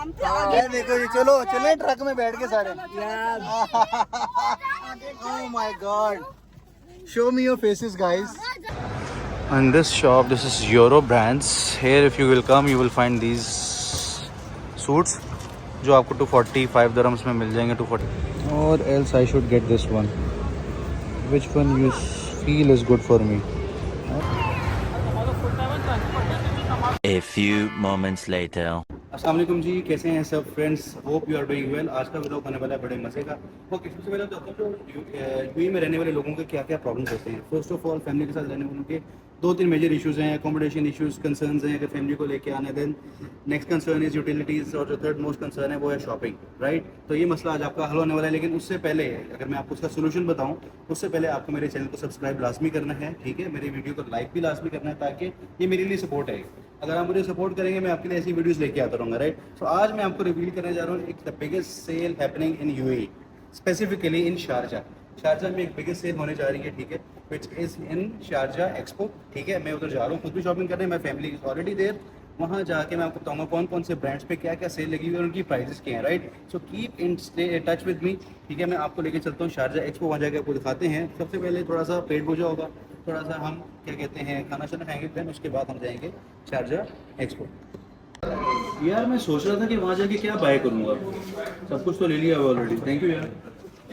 काम थे आगे। देखो ये, चलो चले ट्रक में बैठ के सारे। Oh my God! Show me your faces, guys. In this shop, this is Euro brands. Here, if you will come, you will find these suits, जो आपको 245 dirhams में मिल जाएंगे 240. Or else I should get this one. Which one you feel is good for me? A few moments later. अस्सलाम वालेकुम जी, कैसे हैं सब friends? Hope you are doing well. आज का वीडियो होने वाला है बड़े मज़े का। ओके, सबसे पहले तो यूएई में रहने वाले लोगों के क्या क्या प्रॉब्लम्स होते हैं। फर्स्ट ऑफ ऑल, फैमिली के साथ रहने वालों के 2-3 मेजर इश्यूज़ हैं। अकोमोडेशन इश्यूज़, कंसर्न्स हैं अगर फैमिली को लेके आने। Then next concern is utilities, और जो थर्ड मोस्ट कंसर्न है वो है शॉपिंग, राइट। तो ये मसला आज आपका हल होने वाला है। लेकिन उससे पहले अगर मैं आपको उसका सोल्यूशन बताऊँ, उससे पहले आपको मेरे चैनल को सब्सक्राइब लाजमी करना है, ठीक है। मेरी वीडियो को लाइक भी लाजमी करना है, ताकि ये मेरे लिए सपोर्ट है। अगर आप मुझे सपोर्ट करेंगे, मैं आपके लिए ऐसी वीडियोस लेके आता रहूँगा, राइट। सो आज मैं आपको रिवील करने जा रहा हूँ एक the biggest sale happening in UAE, specifically in Sharjah. Sharjah में एक बिगेस्ट सेल होने जा रही है, ठीक है, which is in Sharjah expo, ठीक है। मैं उधर जा रहा हूँ खुद भी शॉपिंग करने, मैं फैमिली इज ऑलरेडी देयर। वहाँ जाके मैं आपको बताऊँगा कौन कौन से ब्रांड्स पे क्या क्या सेल लगी हुई है और उनकी प्राइसेस क्या हैं, right. So keep in touch with me, ठीक है। मैं आपको लेके चलता हूँ शारजा एक्सपो, वहाँ जाके आपको दिखाते हैं। सबसे पहले थोड़ा सा पेट पूजा होगा, थोड़ा सा हम क्या कहते हैं खाना शाना खाएंगे, देन उसके बाद हम जाएंगे शारजा एक्सपो। यार मैं सोच रहा था कि वहाँ जाके क्या बाय करूँगा। सब कुछ तो ले लिया ऑलरेडी, थैंक यू यार।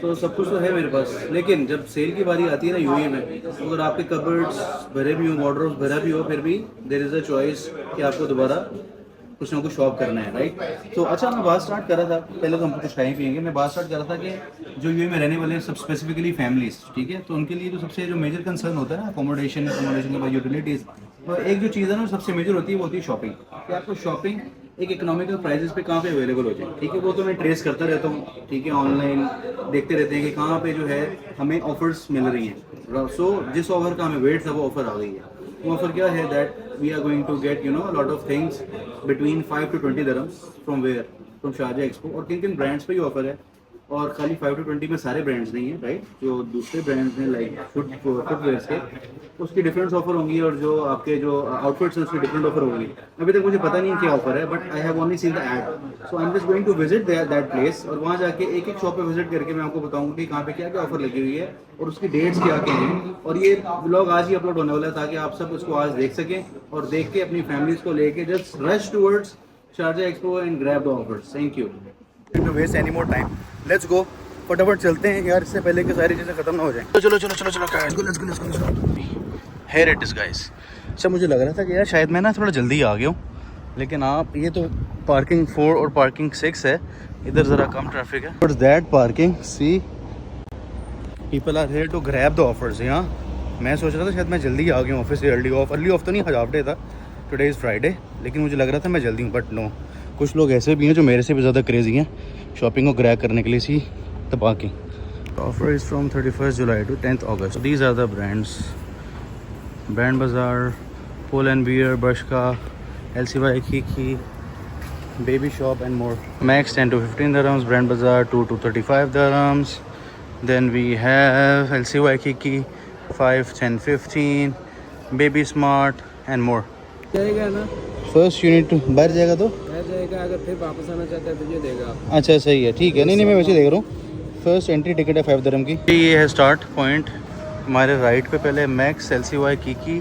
तो सब कुछ तो है मेरे पास, लेकिन जब सेल की बारी आती है ना यूएई में, तो अगर आपके कबर्ड्स भरे भी हो, वार्डरोब्स भरा भी हो, फिर भी देयर इज़ अ चॉइस कि आपको दोबारा कुछ ना कुछ शॉप करना है, राइट। तो अच्छा, मैं बात स्टार्ट कर रहा था, पहले तो हम कुछ खाएँ पिएंगे। मैं बात स्टार्ट कर रहा था कि जो यूएई में रहने वाले हैं सब स्पेसिफिकली फैमिलीज, ठीक है, तो उनके लिए जो सबसे जो मेजर कंसर्न होता है ना, अकोमोडेशन के बाद यूटिलिटीज़, तो एक जो चीज़ है ना सबसे मेजर होती है वो होती है शॉपिंग। कि आपको शॉपिंग एक इकोनॉमिकल प्राइसेस पे कहाँ पे अवेलेबल हो जाए, ठीक है। वो तो मैं ट्रेस करता रहता हूँ, ठीक है, ऑनलाइन देखते रहते हैं कि कहाँ पे जो है हमें ऑफर्स मिल रही हैं। सो जिस ऑफर का हमें वेट था वो ऑफर आ गई है। वो ऑफर क्या है, that we are going to get you know lot of things between 5 to 20 dirhams from where, from Sharjah Expo. और किन किन ब्रांड्स पे ये ऑफर है, और खाली 5 to 20 में सारे ब्रांड्स नहीं है, राइट। जो दूसरे ब्रांड्स हैं लाइक फुटवेयर्स के, उसकी डिफरेंट ऑफर होंगी, और जो आपके जो आउटफिट्स हैं उसकी डिफरेंट ऑफर होगी। अभी तक मुझे पता नहीं क्या ऑफर है, but I have only seen the ad. So I am just going to visit that place, और वहाँ जाके एक एक शॉप पे विजिट करके मैं आपको बताऊंगा कि कहाँ पे क्या क्या ऑफर लगी हुई है और उसकी डेट्स क्या क्या हैं। और ये ब्लॉग आज ही अपलोड होने वाला है, ताकि आप सब उसको आज देख सकें और देख के अपनी फैमिलीज को लेके just rush towards Sharjah Expo and grab the offers. Thank you. To waste any more time, let's go, फटाफट चलते हैं यार, इससे पहले कि सारी चीज़ें खत्म ना हो जाएं। तो चलो चलो चलो चलो let's go. Here it is guys. अच्छा, मुझे लग रहा था कि यार शायद मैं ना थोड़ा जल्दी आ गया हूँ, लेकिन आप ये तो पार्किंग 4 और पार्किंग 6 है, इधर ज़रा कम ट्रैफिक है। But that parking, see people are here to grab the offers. यहाँ मैं सोच रहा था शायद मैं जल्दी आ गया हूँ ऑफिस से। अर्ली ऑफ तो नहीं, हाफ डे था, टुडे इज़ फ्राइडे, लेकिन मुझे लग रहा था मैं जल्दी हूँ, बट नो, कुछ लोग ऐसे भी हैं जो मेरे से भी ज़्यादा क्रेजी हैं शॉपिंग को ग्रैब करने के लिए। See the parking offer is from 31 July to 10th August. So these are the brands: Brand Bazaar, Pull and Bear, Bershka, LCY Kiki, Baby Shop and more. Max 10 to 15 dirhams, Brand Bazaar 2 to 35 dirhams. Then we have LCY Kiki 5, 10, 15, Baby Smart and more. जाएगा ना, first unit बाहर जाएगा तो रह जाएगा, अगर फिर वापस आना चाहता है तो ये देगा। अच्छा सही है, ठीक है। नहीं मैं वैसे देख रहा हूँ। फर्स्ट एंट्री टिकट है 5 dirham की। ये है स्टार्ट पॉइंट हमारे राइट पे, पहले Max, LCY Kiki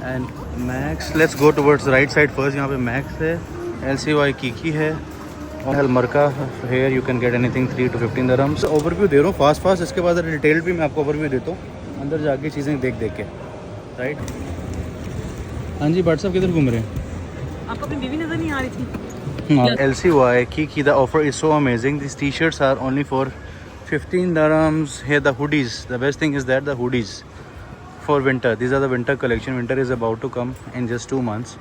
and Max. Let's go towards right side first. यहाँ पे मैक्स है, LCY Kiki है और हलमरका। Here you can get anything 3 to 15 dirhams। Overview दे रहा हूँ फास्ट। इसके बाद डिटेल भी मैं आपको ओवरव्यू देता हूँ अंदर जाके चीज़ें देख के, राइट। हाँ जी, व्हाट्सअप किधर घूम रहे हैं? आपको अपनी बीवी नजर नहीं आ रही थी? LCY Kiki, the offer is so amazing. These t-shirts are only for 15 dirhams. Here the hoodies, the best thing is that the hoodies for winter, these are the winter collection. Winter is about to come in just 2 months.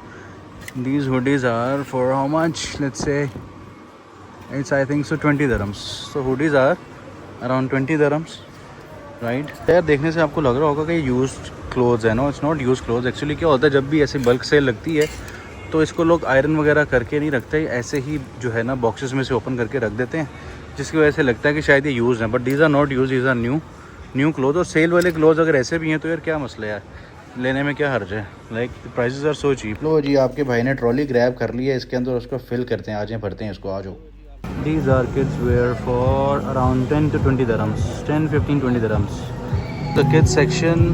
These hoodies are for how much? Let's say it's, I think so, 20 dirhams. So hoodies are around 20 dirhams, right? यार देखने से आपको लग रहा होगा कि used clothes है। No, it's not used clothes. Actually क्या होता है, जब भी ऐसे बल्क सेल लगती है तो इसको लोग आयरन वगैरह करके नहीं रखते, ऐसे ही जो है ना बॉक्सेस में से ओपन करके रख देते हैं, जिसकी वजह से लगता है कि शायद ये यूज़ हैं, but these are not use, these are new cloth. और सेल वाले क्लोथ अगर ऐसे भी हैं तो यार क्या मसला है यार, लेने में क्या हर्ज है, like prices are so cheap. लो जी, आपके भाई ने ट्रॉली ग्रैब कर ली है, इसके अंदर उसको फिल करते हैं, आज भरते हैं इसको, आ जाओ। These are kids wear for around 10 to 20 dirhams, 10, 15, 20 dirhams. The kids section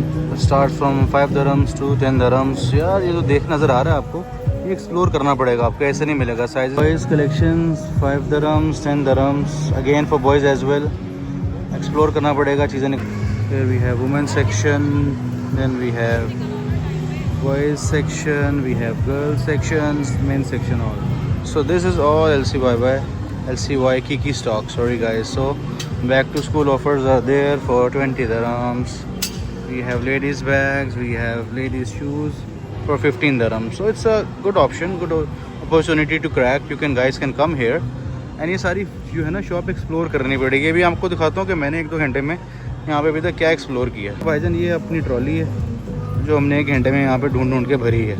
starts from 5 dirhams to 10 dirhams. यार ये तो देख नज़र आ रहा है आपको, ये एक्सप्लोर करना पड़ेगा आपको, ऐसे नहीं मिलेगा। Size boys collections 5 dirhams, 10 dirhams, again for boys as well. Explore करना पड़ेगा चीज़ें। Here we have women's section, then we have boys section, we have girls sections, men's section all. So this is all LCY Kiki stock. Sorry guys. So back to school offers are there for 20 dirhams. We have ladies bags, we have ladies shoes for 15 dirhams. So it's a good option, good opportunity to crack. You guys can come here. And ये सारी जो है ना shop explore करनी पड़ेगी। अभी आपको दिखाता हूँ कि मैंने 1-2 घंटे में यहाँ पे अभी तक क्या एक्सप्लोर किया है। भाईजान ये अपनी ट्रॉली है जो हमने 1 घंटे में यहाँ पे ढूंढ के भरी है।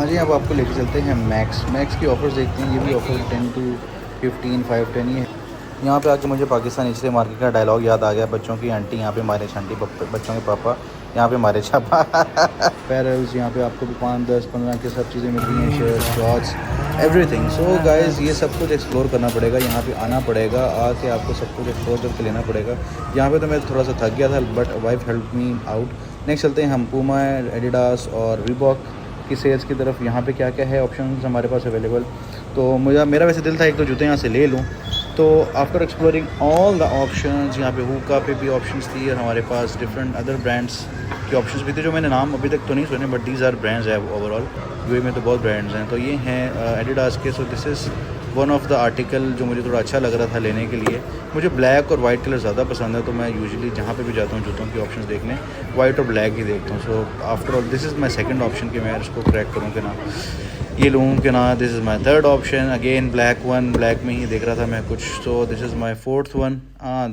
आज ही अब आपको लेके चलते हैं मैक्स की ऑफर्स देखते हैं। ये भी ऑफर 10 to 15, 5, 10 ये है। यहाँ पे आके मुझे पाकिस्तान इसलिए मार्केट का डायलॉग याद आ गया, बच्चों की आंटी यहाँ पे मारे छांटी, बच्चों के पापा यहाँ पे मारे छापा। पैरल्स यहाँ पे आपको भी 5, 10, 15 की सब चीज़ें मिल रही हैं, shirt, shorts, everything. So guys ये सब कुछ एक्सप्लोर करना पड़ेगा, यहाँ पे आना पड़ेगा, आके आपको सब कुछ एक्सप्लोर करके लेना पड़ेगा। यहाँ पे तो मैं थोड़ा सा थक गया था, but wife help me out. Next चलते हैं हम पूमा, एडिडास और रीबॉक की सेल्स की तरफ। यहाँ पे क्या क्या है ऑप्शंस हमारे पास अवेलेबल। तो मेरा वैसे दिल था एक तो जूते यहाँ से ले लूँ। तो after exploring all the options, यहाँ पे हुक्का पे भी ऑप्शंस थी और हमारे पास डिफरेंट अदर ब्रांड्स के ऑप्शंस भी थे जो मैंने नाम अभी तक तो नहीं सुने, बट दीज आर ब्रांड्स है ओवरऑल। यूएई में तो बहुत ब्रांड्स हैं। तो ये हैं एडिडास के। So this is one of the article जो मुझे थोड़ा अच्छा लग रहा था लेने के लिए। मुझे ब्लैक और वाइट कलर ज़्यादा पसंद है, तो मैं यूजुअली जहाँ पे भी जाता हूँ जूतों की ऑप्शंस देखने वाइट और ब्लैक ही देखता हूँ। So after all this is my second option कि मैं इसको क्रैक करूँ कि ना ये लूँ कि ना। This is my third option, again black one, black में ही देख रहा था मैं कुछ। So this is my fourth one.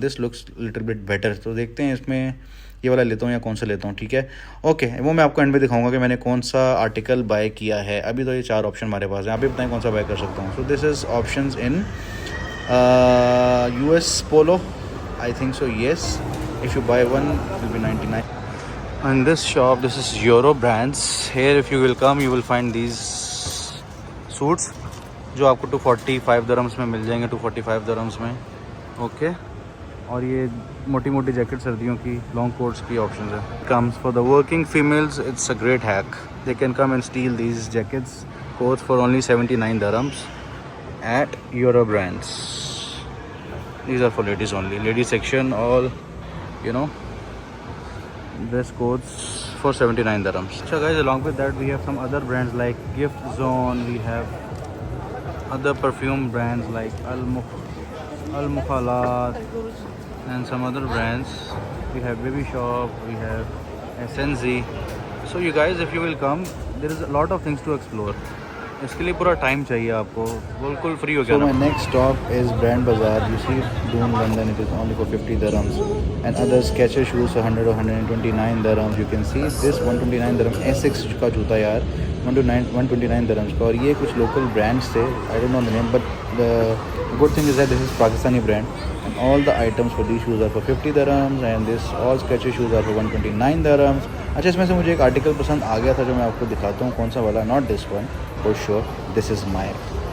This looks little bit better. तो देखते हैं इसमें ये वाला लेता हूँ या कौन सा लेता हूँ, ठीक है। ओके, वो मैं आपको एंड में दिखाऊंगा कि मैंने कौन सा आर्टिकल बाय किया है। अभी तो ये 4 ऑप्शन हमारे पास हैं, आप भी बताएं कौन सा बाय कर सकता हूँ। So this is options in US polo, I think so, yes. If you by one will be 99। And this shop, this is Euro brands. Here if you will come, you will find these suits जो आपको 245 dirhams में मिल जाएंगे, 245 dirhams में। Okay, और ये मोटी मोटी jacket सर्दियों की, लॉन्ग कोट्स की ऑप्शन है। Comes for the working females, it's a great hack. They can come and steel these jackets, quotes for only 79 dirhams at Euro brands. These are for ladies only, ladies section, all you know, dress codes for 79 dirhams. So guys, along with that we have some other brands like Gift Zone, we have other perfume brands like Al Mukhalat and some other brands. We have Baby Shop, we have SNZ. So you guys, if you will come, there is a lot of things to explore. इसके लिए पूरा time चाहिए आपको, बिल्कुल free हो गया। So my next stop is Brand Bazaar. You see Doon London, it is only for 50 dirhams, and other Skechers shoes for 100 or 129 dirhams. You can see this 129 dirham Essex का जूता यार 129 dirhams का। और ये कुछ local brands थे, I don't know the name, but the good thing is that this is Pakistani brand, and all the items for these shoes are for 50 dirhams, and this all Skechers shoes are for 129 dirhams. अच्छा, इसमें से मुझे एक article पसंद आ गया था जो मैं आपको दिखाता हूँ कौन सा वाला, not this one for sure. This is my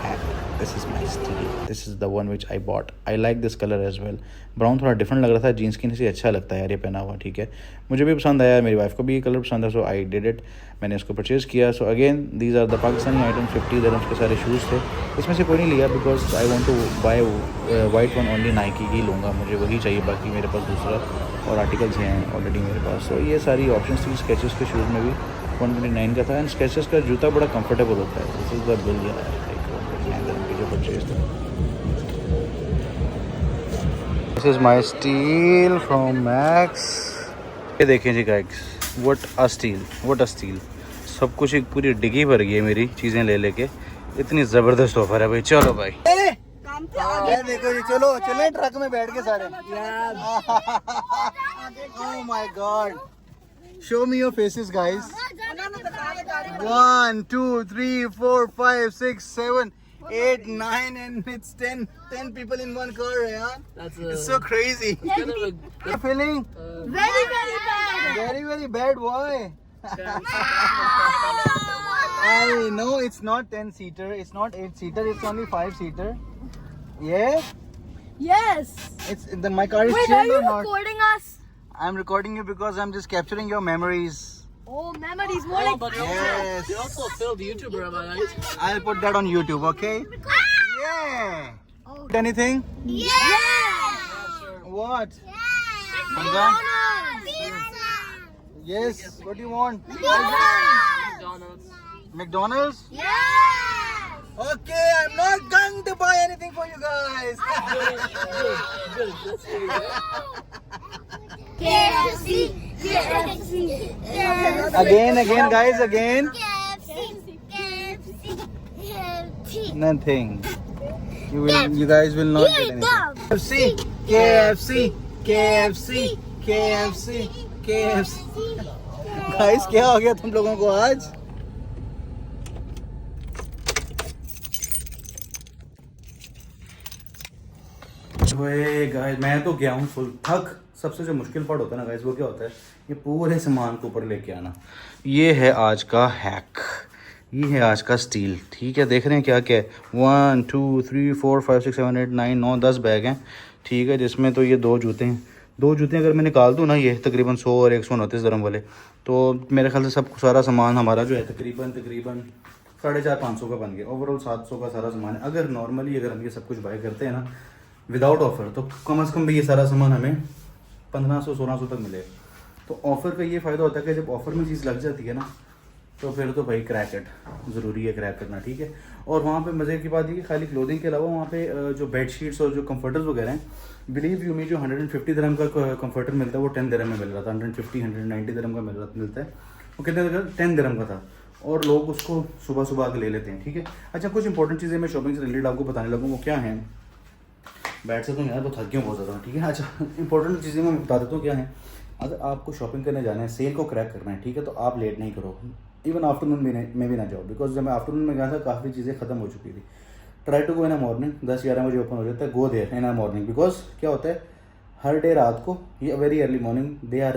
hat, this is my style, this is the one which I bought. I like this color as well. Brown थोड़ा डिफरेंट लग रहा था, जीन्स की से अच्छा लगता है यार ये पहना हुआ, ठीक है। मुझे भी पसंद आया, मेरी वाइफ को भी ये कलर पसंद है, सो आई डिड इट, मैंने इसको परचेज़ किया। So again these are the Pakistani item, 50 dirhams के सारे शूज़ थे। इसमें से कोई नहीं लिया because I want to buy white one, only Nike की लूँगा, मुझे वही चाहिए, बाकी मेरे पास दूसरा और आर्टिकल्स हैं ऑलरेडी मेरे पास। सो ये सारी ऑप्शन थी। स्केचेस के शूज़ में भी 129 का था, एंड स्केचेस का जूता बड़ा कंफर्टेबल होता है। दिस इज़ द बिल यार, लाइक 129 की जो परचेज था। This is my steel from max. ये देखें जी गाइस, व्हाट अ स्टील, सब कुछ एक पूरी डिग्गी भर गई है मेरी चीज़ें ले लेके। इतनी ज़बरदस्त ऑफर है भाई। चलो भाई, देखो जी, चलो चले ट्रक में बैठ के सारे। Oh my God, show me your faces guys. 1 2 3 4 5 6 7 8 9 and it's 10 people in one car, yaar. It's so crazy. You're feeling Very, very bad. very bad. Why? I know it's not 10-seater, it's not 8-seater, it's only 5-seater. Yeah? Yes. It's my car is Wait, chilled are you or not? recording us? I'm recording you because I'm just capturing your memories. Oh, memories. More like. Yes. You also filled YouTuber, am I right? I'll put that on YouTube, okay? Yeah. Oh. Anything? Yes. What? Hamza? Yes. What do you want? McDonald's. McDonald's? Yes. Okay, I'm not going to buy anything for you guys. KFC. KFC. Again, guys, again. KFC. KFC. Nothing. You guys will not get anything. KFC, KFC, KFC, KFC. Guys, क्या हो गया तुम लोगों को आज? Guys मैं तो गया हूँ फुल थक। सबसे जो मुश्किल पार्ट होता है ना गाइस, वो क्या होता है, ये पूरे सामान को ऊपर लेके आना। ये है आज का हैक, ये है आज का स्टील। ठीक है, देख रहे हैं क्या क्या है। 1 2 3 4 5 6 7 8 9 9 10 बैग हैं। ठीक है, जिसमें तो ये 2 जूते हैं। 2 जूते अगर मैं निकाल दूँ ना, ये तकरीबन 100 और 129 dirham वाले, तो मेरे ख्याल से सब सारा सामान हमारा जो है तकरीबन 450-500 का बन गया। ओवरऑल 700 का सारा सामान है। अगर नॉर्मली अगर हम ये सब कुछ बाय करते हैं ना विदाउट ऑफर, तो कम से कम भी ये सारा सामान हमें 1500-1600 तक मिलेगा। तो ऑफ़र का ये फ़ायदा होता है कि जब ऑफ़र में चीज़ लग जाती है ना, तो फिर तो भाई क्रैक इट, ज़रूरी है क्रैक करना। ठीक है, और वहाँ पे मज़े की बात ये कि खाली क्लोथिंग के अलावा वहाँ पे जो बेडशीट्स और जो कंफर्टर्स वगैरह हैं, बिलीव यू मी, जो 150 dirham का कंफर्टर मिलता है वो 10 dirham में मिल रहा था। 150-190 dirham का मिलता है। वो कितने का? 10 dirham का था। और लोग उसको सुबह सुबह आके ले लेते हैं। ठीक है, अच्छा कुछ इंपॉर्टेंट चीज़ें मैं शॉपिंग से रिलेटेड आपको बताने लगूँ, वो क्या हैं। बैठ से तो यार बहुत थक गया बहुत ज़्यादा। ठीक है, अच्छा इंपॉर्टेंट चीज़ें मैं बता देता हूँ क्या है। अगर आपको शॉपिंग करने जाना है, सेल को क्रैक करना है, ठीक है, तो आप लेट नहीं करो। इवन आफ्टरनून में भी ना जाओ, बिकॉज जब मैं आफ्टरनून में गया था काफ़ी चीज़ें खत्म हो चुकी थी। Try to go in a morning, 10-11 बजे ओपन हो जाता है। Go there in a morning, because क्या होता है हर डे रात को, ये very early morning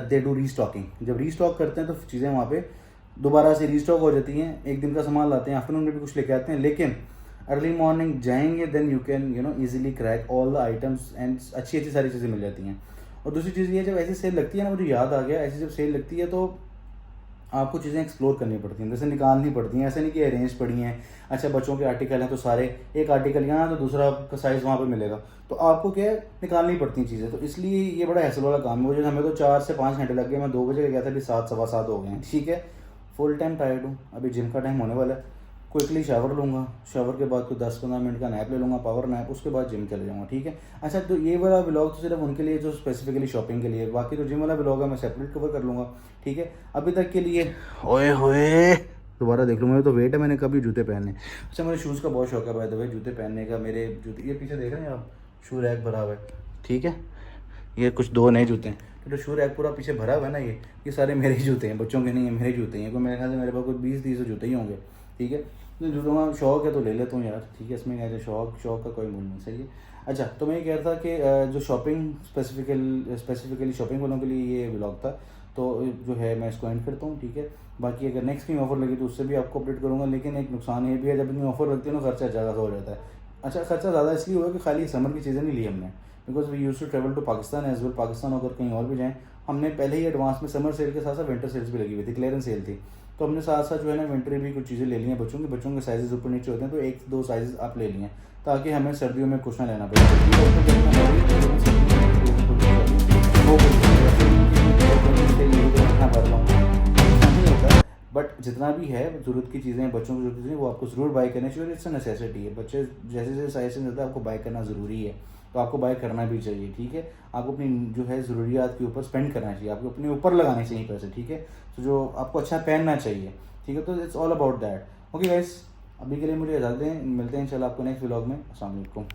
they do restocking. जब रीस्टॉक करते हैं तो चीज़ें वहाँ पे दोबारा से रीस्टॉक हो जाती हैं। एक दिन का सामान लाते हैं, आफ्टरनून में भी कुछ लेके आते हैं, लेकिन अर्ली मॉर्निंग जाएंगे then you can easily crack all the items and अच्छी सारी चीज़ें मिल जाती हैं। और दूसरी चीज़ ये, जब ऐसी सेल लगती है ना, मुझे याद आ गया, ऐसी जब सेल लगती है तो आपको चीज़ें एक्सप्लोर करनी पड़ती हैं, जैसे निकालनी पड़ती हैं। ऐसे नहीं कि अरेंज पड़ी हैं। अच्छा बच्चों के आर्टिकल हैं तो सारे, एक आर्टिकल यहाँ तो दूसरा का साइज़ वहाँ पे मिलेगा, तो आपको क्या है निकालनी पड़ती हैं चीज़ें। तो इसलिए ये बड़ा हैसल वाला काम है। मुझे हमें तो 4 से 5 घंटे लग गए। मैं 2 बजे गया था, अभी 7-7:15 हो गए हैं। ठीक है, फुल टाइम टायर्ड हूँ। अभी जिम का टाइम होने वाला है, क्विकली शावर लूँगा, शावर के बाद कोई 10-15 मिनट का नैप ले लूँगा, पावर नैप, उसके बाद जिम चले जाऊँगा। ठीक है, अच्छा तो ये वाला व्लॉग तो सिर्फ उनके लिए जो स्पेसिफिकली शॉपिंग के लिए, बाकी तो जिम वाला व्लॉग है मैं सेपरेट कवर कर लूँगा। ठीक है, अभी तक के लिए ओए होए दोबारा देख लूँगा। तो वेट है, मैंने कभी जूते पहने। अच्छा मुझे शूज़ का बहुत शौक है बाय द वे, जूते पहनने का। मेरे जूते ये पीछे देख रहे हैं आप, शू रैक भरा हुआ है। ठीक है, ये कुछ 2 नए जूते हैं, तो शू रैक पूरा पीछे भरा हुआ है ना, ये सारे मेरे जूते हैं, बच्चों के नहीं है, मेरे जूते हैं। तो मेरे ख्याल से मेरे पास कुछ 20-30 जूते ही होंगे। ठीक है, तो जूतों का शौक है तो ले लेता हूँ यार। ठीक है, इसमें क्या शौक का कोई मूल नहीं। सही है, अच्छा तो मैं ये कह रहा था कि जो शॉपिंग स्पेसिफिकली शॉपिंग वालों के लिए ये व्लॉग था, तो जो है मैं इसको एंड करता हूँ। ठीक है, बाकी अगर नेक्स्ट कहीं ऑफर लगी तो उससे भी आपको अपडेट करूँगा। लेकिन एक नुकसान ये भी है, जब इनमें ऑफर लगती है ना, खर्चा ज़्यादा हो जाता है। अच्छा खर्चा ज़्यादा इसलिए हुआ कि खाली समर की चीज़ें नहीं ली हमने, because we use to travel to Pakistan as well. Pakistan अगर कहीं और भी जाएँ, हमने पहले ही एडवांस में समर सेल के साथ साथ विंटर सेल्स भी लगी हुई थी, क्लियरेंस सेल थी, तो हमने साथ साथ जो है ना विंटर भी कुछ चीज़ें ले ली हैं। बच्चों के साइजेस ऊपर नीचे होते हैं, तो 1-2 साइजेस आप ले लिए ताकि हमें सर्दियों में कुछ ना लेना पड़े। बट जितना भी है ज़रूरत की चीज़ें, बच्चों की ज़रूरत की चीज़ें, वो आपको ज़रूर बाय करनी चाहिए। इट्स अ नेसेसिटी है। बच्चे जैसे जैसे साइज से ज़्यादा आपको बाय करना ज़रूरी है, तो आपको बाय करना भी चाहिए। ठीक है, आपको अपनी जो है ज़रूरियात के ऊपर स्पेंड करना चाहिए, आपको अपने ऊपर लगाने चाहिए पैसे। ठीक है, तो जो आपको अच्छा पहनना चाहिए। ठीक है, तो it's all about that. Okay guys, अभी के लिए मुझे इजाज़त दें, मिलते हैं इंशाल्लाह आपको नेक्स्ट व्लॉग में। अस्सलाम वालेकुम।